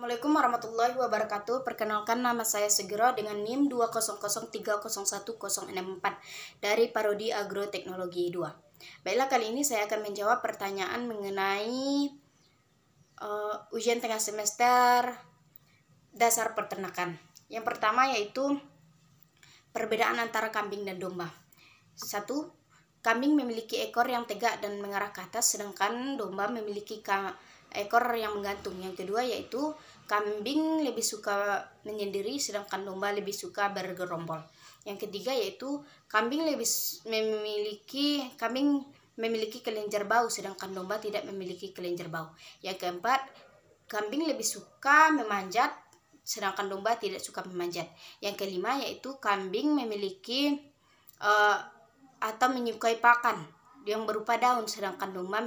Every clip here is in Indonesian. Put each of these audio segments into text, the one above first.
Assalamualaikum warahmatullahi wabarakatuh. Perkenalkan, nama saya Segera dengan NIM 200301064 dari Parodi Agroteknologi 2. Baiklah, kali ini saya akan menjawab pertanyaan mengenai ujian tengah semester dasar peternakan. Yang pertama yaitu perbedaan antara kambing dan domba. 1. Kambing memiliki ekor yang tegak dan mengarah ke atas, sedangkan domba memiliki ekor yang menggantung. Yang kedua yaitu kambing lebih suka menyendiri, sedangkan domba lebih suka bergerombol. Yang ketiga yaitu kambing memiliki kelenjar bau, sedangkan domba tidak memiliki kelenjar bau. Yang keempat, kambing lebih suka memanjat, sedangkan domba tidak suka memanjat. Yang kelima yaitu kambing memiliki atau menyukai pakan yang berupa daun, sedangkan domba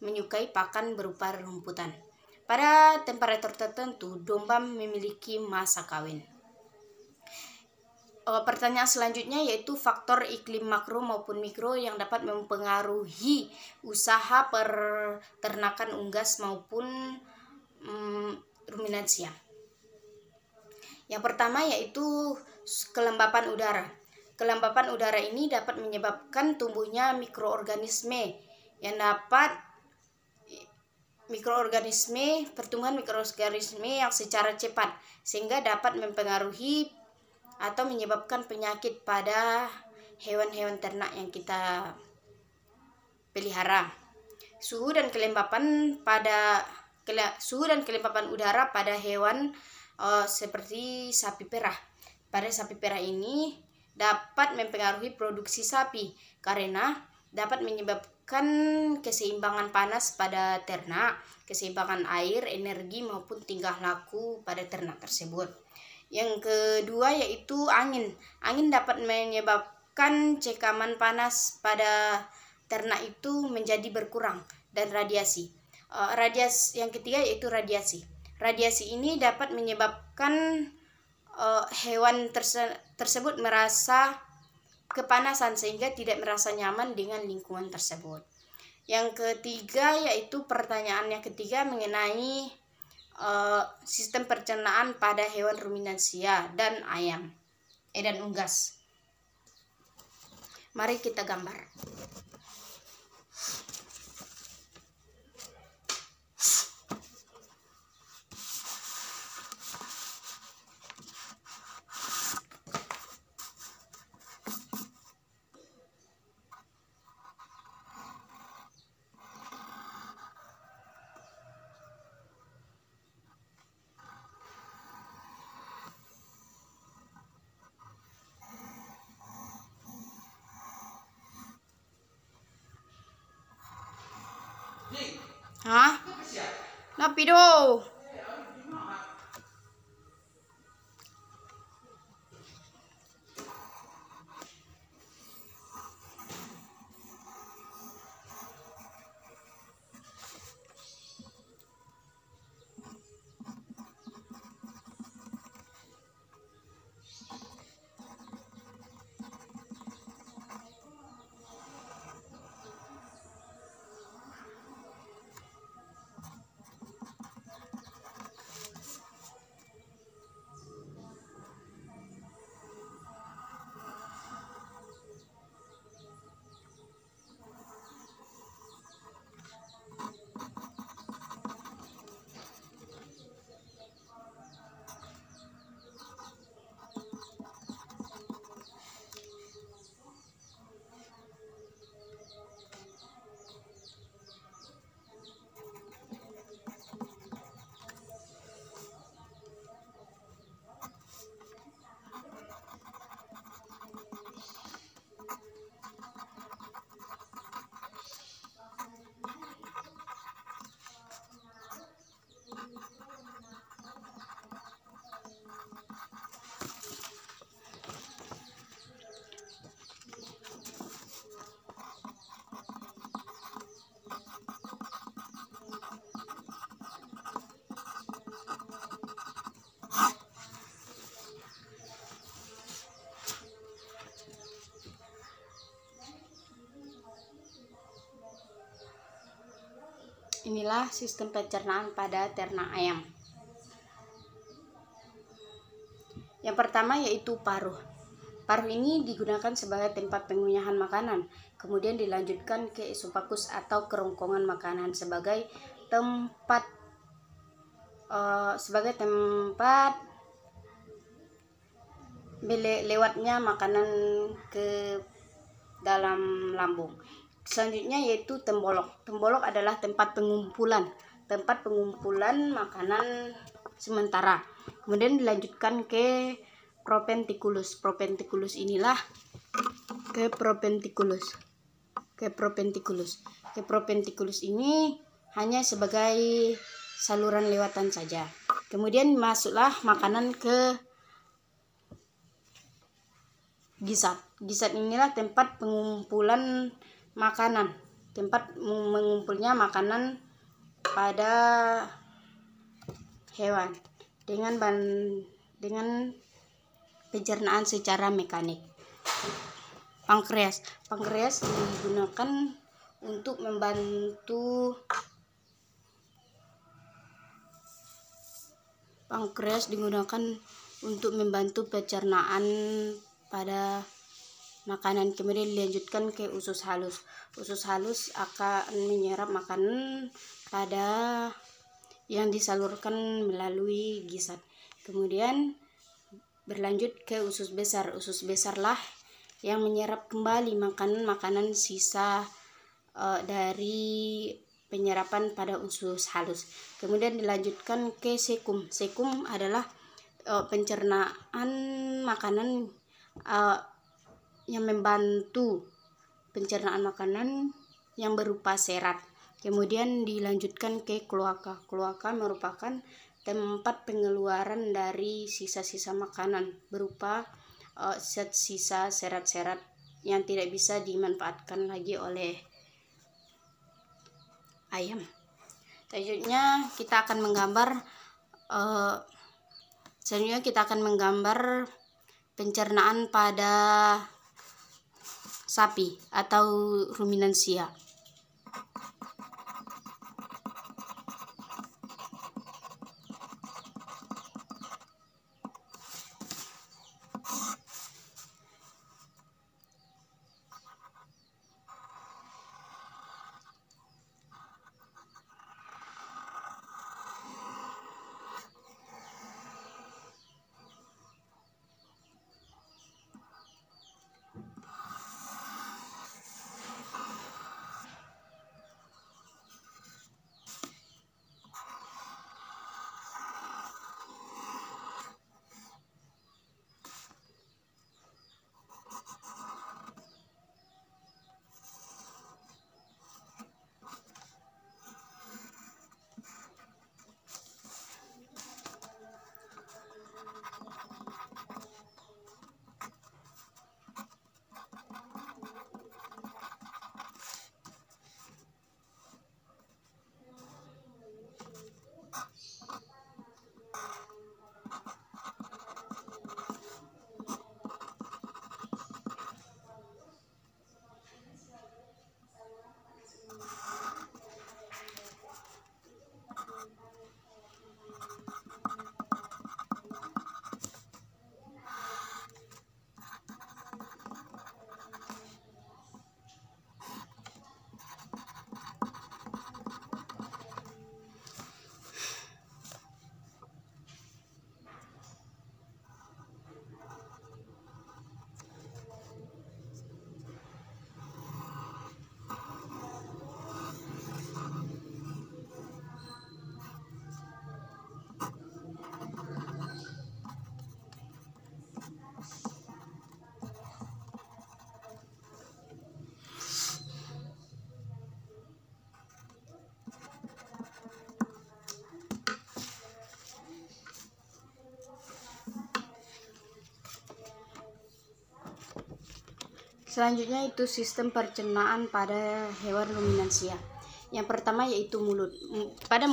menyukai pakan berupa rumputan. Pada temperatur tertentu, domba memiliki masa kawin. Pertanyaan selanjutnya yaitu faktor iklim makro maupun mikro yang dapat mempengaruhi usaha peternakan unggas maupun ruminansia. Yang pertama yaitu kelembapan udara. Kelembapan udara ini dapat menyebabkan tumbuhnya pertumbuhan mikroorganisme yang secara cepat, sehingga dapat mempengaruhi atau menyebabkan penyakit pada hewan-hewan ternak yang kita pelihara. Suhu dan kelembapan udara pada hewan seperti sapi perah. Pada sapi perah ini dapat mempengaruhi produksi sapi karena dapat menyebabkan keseimbangan panas pada ternak, keseimbangan air, energi maupun tingkah laku pada ternak tersebut. Yang kedua yaitu angin. Angin dapat menyebabkan cekaman panas pada ternak itu menjadi berkurang, dan radiasi. Yang ketiga yaitu radiasi. Radiasi ini dapat menyebabkan hewan tersebut merasa kepanasan sehingga tidak merasa nyaman dengan lingkungan tersebut. Yang ketiga yaitu pertanyaan yang ketiga mengenai sistem pencernaan pada hewan ruminansia dan dan unggas. Mari kita gambar. Hah? Napi do? Inilah sistem pencernaan pada ternak ayam. Yang pertama yaitu paruh. Paruh ini digunakan sebagai tempat pengunyahan makanan, kemudian dilanjutkan ke esofagus atau kerongkongan makanan sebagai tempat lewatnya makanan ke dalam lambung. Selanjutnya yaitu tembolok. Tembolok adalah tempat pengumpulan makanan sementara. Kemudian dilanjutkan ke propenticulus. Propenticulus inilah ke propenticulus ini hanya sebagai saluran lewatan saja. Kemudian masuklah makanan ke gisat. Gisat inilah tempat pengumpulan makanan, tempat mengumpulnya makanan pada hewan dengan pencernaan secara mekanik. Pankreas digunakan untuk membantu pencernaan pada makanan. Kemudian dilanjutkan ke usus halus. Usus halus akan menyerap makanan pada yang disalurkan melalui gisat. Kemudian berlanjut ke usus besar. Usus besarlah yang menyerap kembali makanan sisa dari penyerapan pada usus halus. Kemudian dilanjutkan ke sekum. Sekum adalah pencernaan makanan yang membantu pencernaan makanan yang berupa serat. Kemudian dilanjutkan ke kloaka. Kloaka merupakan tempat pengeluaran dari sisa-sisa makanan berupa sisa serat-serat yang tidak bisa dimanfaatkan lagi oleh ayam. Selanjutnya kita akan menggambar pencernaan pada sapi atau ruminansia. Selanjutnya itu sistem pencernaan pada hewan ruminansia. Yang pertama yaitu mulut. Pada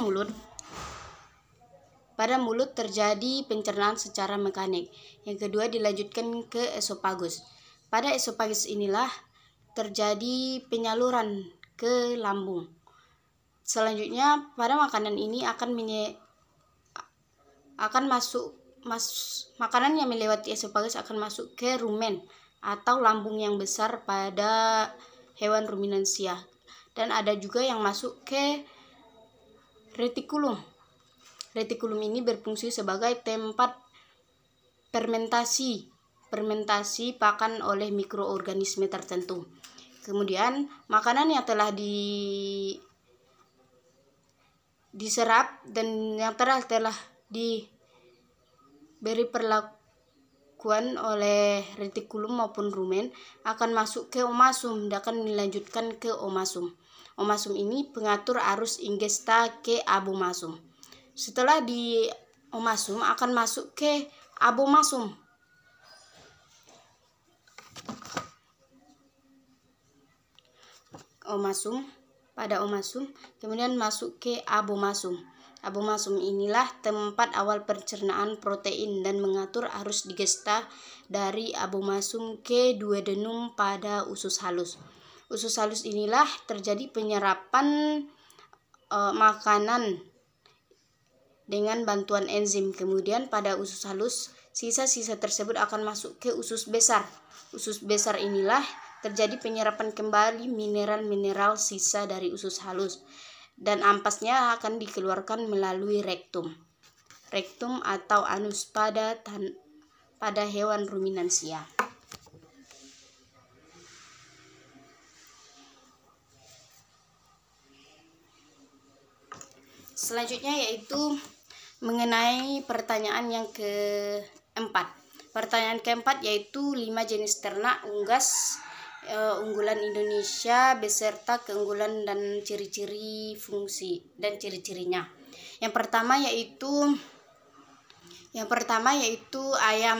mulut terjadi pencernaan secara mekanik. Yang kedua dilanjutkan ke esofagus. Pada esofagus inilah terjadi penyaluran ke lambung. Selanjutnya pada makanan ini akan masuk makanan yang melewati esofagus akan masuk ke rumen atau lambung yang besar pada hewan ruminansia, dan ada juga yang masuk ke retikulum. Retikulum ini berfungsi sebagai tempat fermentasi pakan oleh mikroorganisme tertentu. Kemudian makanan yang telah diserap dan yang telah diberi perlakuan oleh retikulum maupun rumen akan masuk ke omasum dan akan dilanjutkan ke omasum. Omasum ini pengatur arus ingesta ke abomasum. Setelah di omasum akan masuk ke abomasum. Pada omasum kemudian masuk ke abomasum. Abomasum inilah tempat awal pencernaan protein dan mengatur arus digesta dari abomasum ke duodenum pada usus halus. Usus halus inilah terjadi penyerapan makanan dengan bantuan enzim. Kemudian pada usus halus, sisa-sisa tersebut akan masuk ke usus besar. Usus besar inilah terjadi penyerapan kembali mineral-mineral sisa dari usus halus, dan ampasnya akan dikeluarkan melalui rektum atau anus pada hewan ruminansia. Selanjutnya yaitu mengenai pertanyaan yang keempat. Pertanyaan keempat yaitu 5 jenis ternak unggas unggulan Indonesia beserta keunggulan dan ciri-ciri fungsi dan ciri-cirinya. Yang pertama yaitu ayam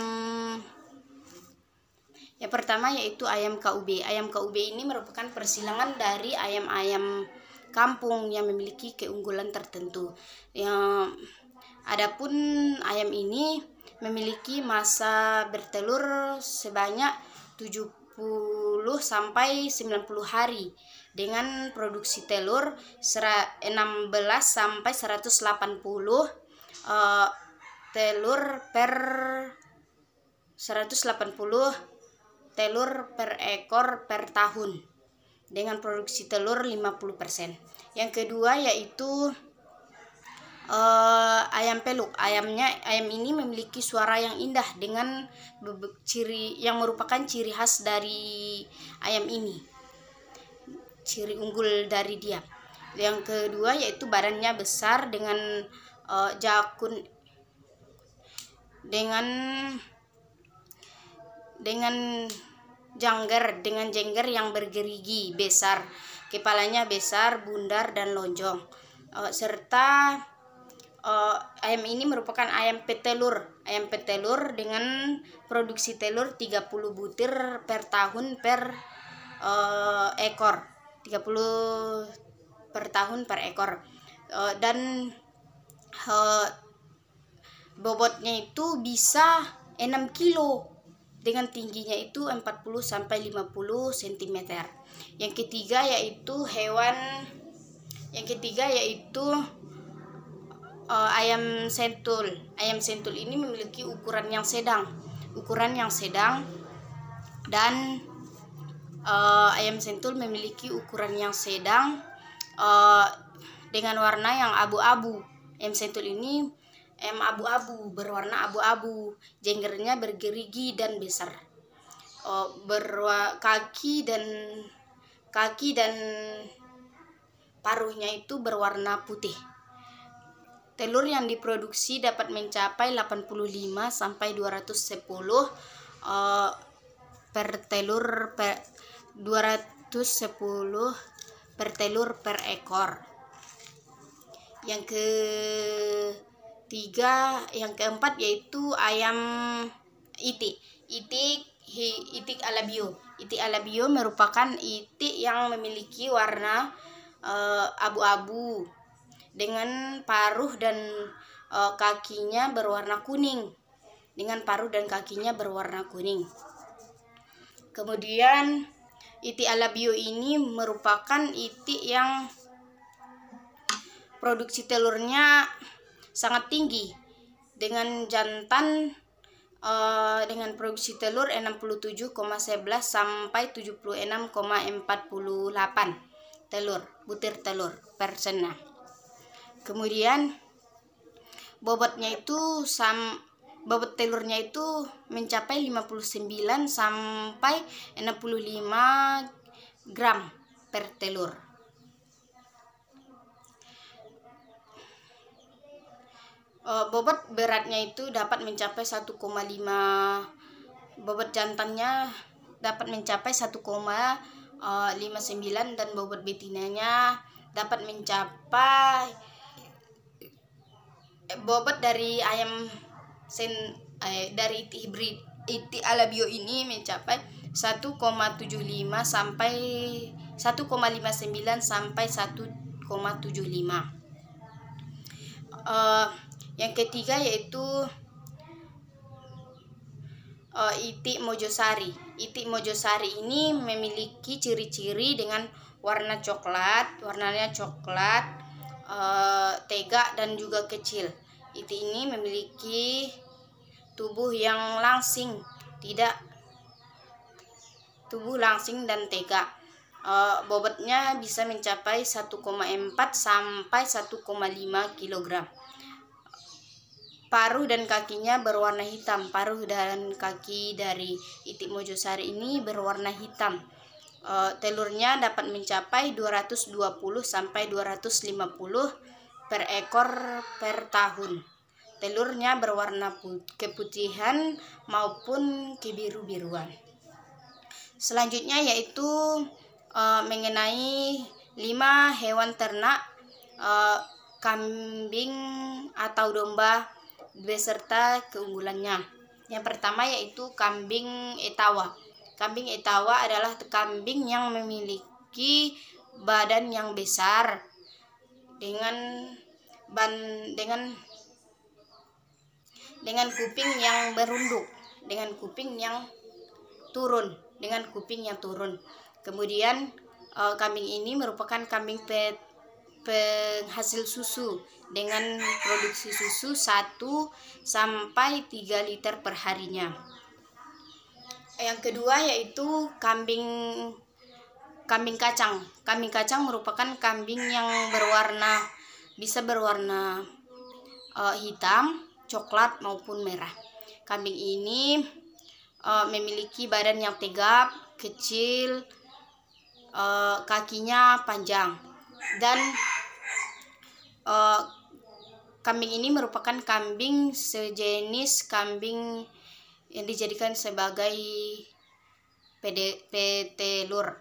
KUB. Ayam KUB ini merupakan persilangan dari ayam-ayam kampung yang memiliki keunggulan tertentu. Adapun ayam ini memiliki masa bertelur sebanyak 70 sampai 90 hari dengan produksi telur 16 sampai 180 telur per ekor per tahun dengan produksi telur 50%. Yang kedua yaitu ayam peluk. Ayam ini memiliki suara yang indah dengan ciri yang merupakan ciri khas dari ayam ini, ciri unggul dari dia. Yang kedua yaitu badannya besar dengan jengger yang bergerigi besar, kepalanya besar, bundar dan lonjong. Serta ayam ini merupakan ayam petelur dengan produksi telur 30 butir per tahun per ekor, 30 per tahun per ekor, dan bobotnya itu bisa 6 kilo dengan tingginya itu 40 sampai 50 cm. Yang ketiga yaitu ayam sentul. Ayam sentul ini memiliki ukuran yang sedang dan ayam sentul memiliki ukuran yang sedang dengan warna yang abu-abu. Ayam sentul ini berwarna abu-abu, jenggernya bergerigi dan besar. Kaki dan paruhnya itu berwarna putih. Telur yang diproduksi dapat mencapai 85 sampai 210 per telur per ekor. Yang keempat yaitu ayam itik. Itik alabio. Itik alabio merupakan itik yang memiliki warna abu-abu dengan paruh dan kakinya berwarna kuning. Kemudian itik alabio ini merupakan itik yang produksi telurnya sangat tinggi dengan jantan dengan produksi telur 67,11 sampai 76,48 butir telur persennya. Kemudian bobot telurnya itu mencapai 59 sampai 65 gram per telur. Bobot beratnya itu dapat mencapai 1,5, bobot jantannya dapat mencapai 1,59 dan bobot betinanya dapat mencapai bobot dari ayam dari hibrid Alabio ini mencapai 1,75 sampai 1,59 sampai 1,75. Yang ketiga yaitu itik mojosari. Itik mojosari ini memiliki ciri-ciri dengan warnanya coklat, tegak dan juga kecil. Itik ini memiliki tubuh langsing dan tegak. Bobotnya bisa mencapai 1,4 sampai 1,5 kg. Paruh dan kakinya berwarna hitam. Paruh dan kaki dari itik mojosari ini berwarna hitam. Telurnya dapat mencapai 220 sampai 250 per ekor per tahun. Telurnya berwarna keputihan maupun kebiru-biruan. Selanjutnya yaitu mengenai 5 hewan ternak kambing atau domba beserta keunggulannya. Yang pertama yaitu kambing etawa. Kambing etawa adalah kambing yang memiliki badan yang besar dengan kuping yang berunduk, dengan kuping yang turun. Kemudian kambing ini merupakan kambing penghasil susu dengan produksi susu 1 sampai 3 liter per harinya. Yang kedua yaitu kambing kacang. Kambing kacang merupakan kambing yang bisa berwarna hitam, coklat maupun merah. Kambing ini memiliki badan yang tegap, kecil, kakinya panjang, dan kambing ini merupakan kambing sejenis kambing yang dijadikan sebagai petelur.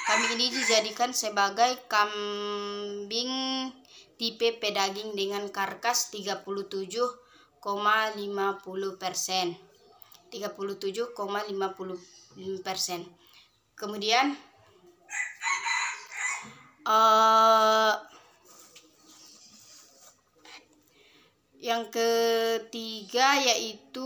Kambing ini dijadikan sebagai kambing tipe pedaging dengan karkas 37,50%. Kemudian yang ketiga yaitu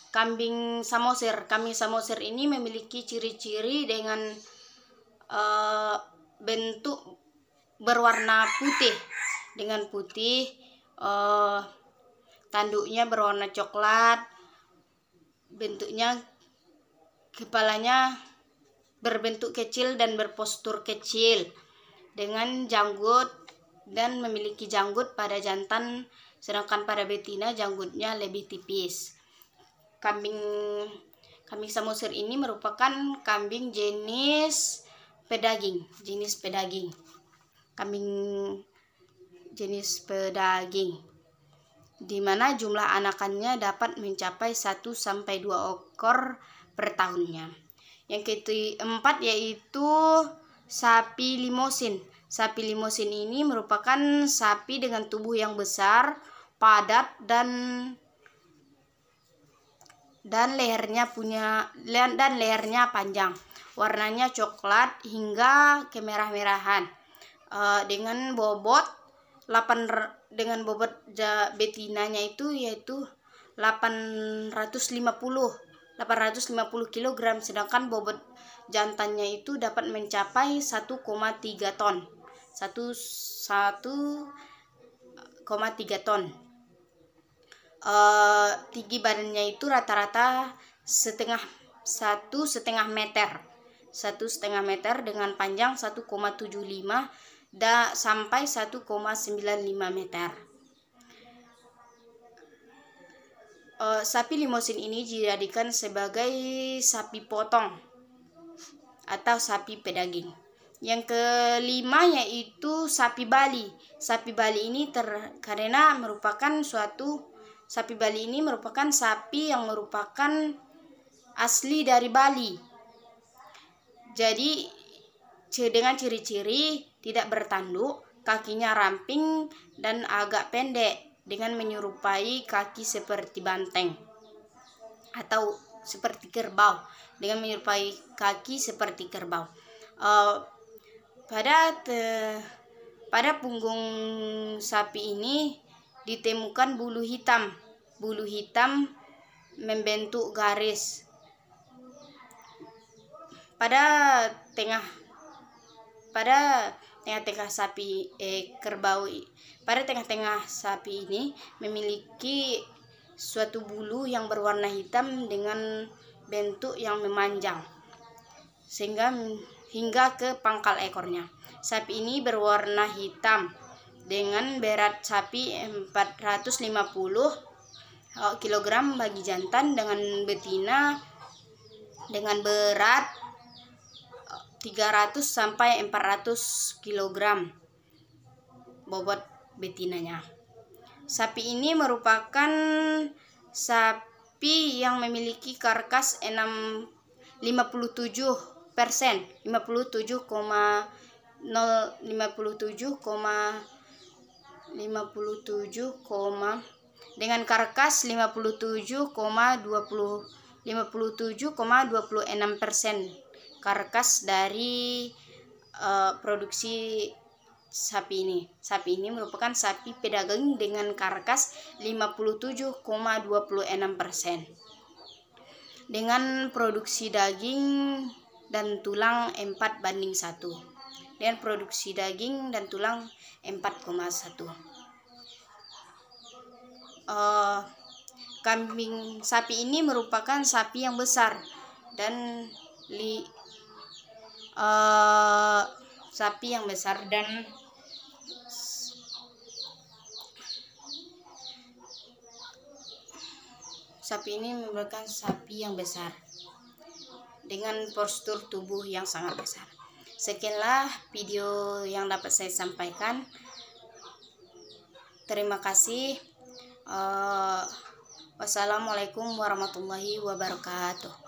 kambing samosir. Kambing samosir ini memiliki ciri-ciri dengan bentuk berwarna putih, tanduknya berwarna coklat, bentuknya kepalanya berbentuk kecil dan berpostur kecil dengan janggut dan memiliki janggut pada jantan, sedangkan pada betina janggutnya lebih tipis. Kambing samosir ini merupakan kambing jenis pedaging. Kambing jenis pedaging, di mana jumlah anakannya dapat mencapai 1 sampai 2 ekor per tahunnya. Yang keempat yaitu sapi limosin. Sapi limosin ini merupakan sapi dengan tubuh yang besar, padat dan lehernya panjang. Warnanya coklat hingga kemerah-merahan. Dengan bobot betinanya yaitu 850 kg, sedangkan bobot jantannya itu dapat mencapai 1,3 ton. 1,3 ton. Tinggi badannya itu rata-rata 1,5 meter. 1,5 meter dengan panjang 1,75 sampai 1,95 meter. Sapi Limousin ini dijadikan sebagai sapi potong atau sapi pedaging. Yang kelima yaitu sapi Bali. Sapi Bali ini karena merupakan sapi Bali ini merupakan sapi yang merupakan asli dari Bali. Jadi dengan ciri-ciri tidak bertanduk, kakinya ramping dan agak pendek dengan menyerupai kaki seperti banteng atau seperti kerbau, dengan menyerupai kaki seperti kerbau. Pada punggung sapi ini ditemukan bulu hitam membentuk garis. Pada tengah-tengah sapi pada tengah-tengah sapi ini memiliki suatu bulu yang berwarna hitam dengan bentuk yang memanjang hingga ke pangkal ekornya. Sapi ini berwarna hitam dengan berat sapi 450 kg bagi jantan, dengan betina dengan berat 300 sampai 400 kg bobot betinanya. Sapi ini merupakan sapi yang memiliki karkas 57% dengan karkas 57,26% karkas dari produksi sapi ini. Sapi ini merupakan sapi pedaging dengan karkas 57,26% dengan produksi daging dan tulang 4:1. Dengan produksi daging dan tulang 4,1. Sapi ini merupakan sapi yang besar dan dengan postur tubuh yang sangat besar. Sekianlah video yang dapat saya sampaikan. Terima kasih. Wassalamualaikum warahmatullahi wabarakatuh.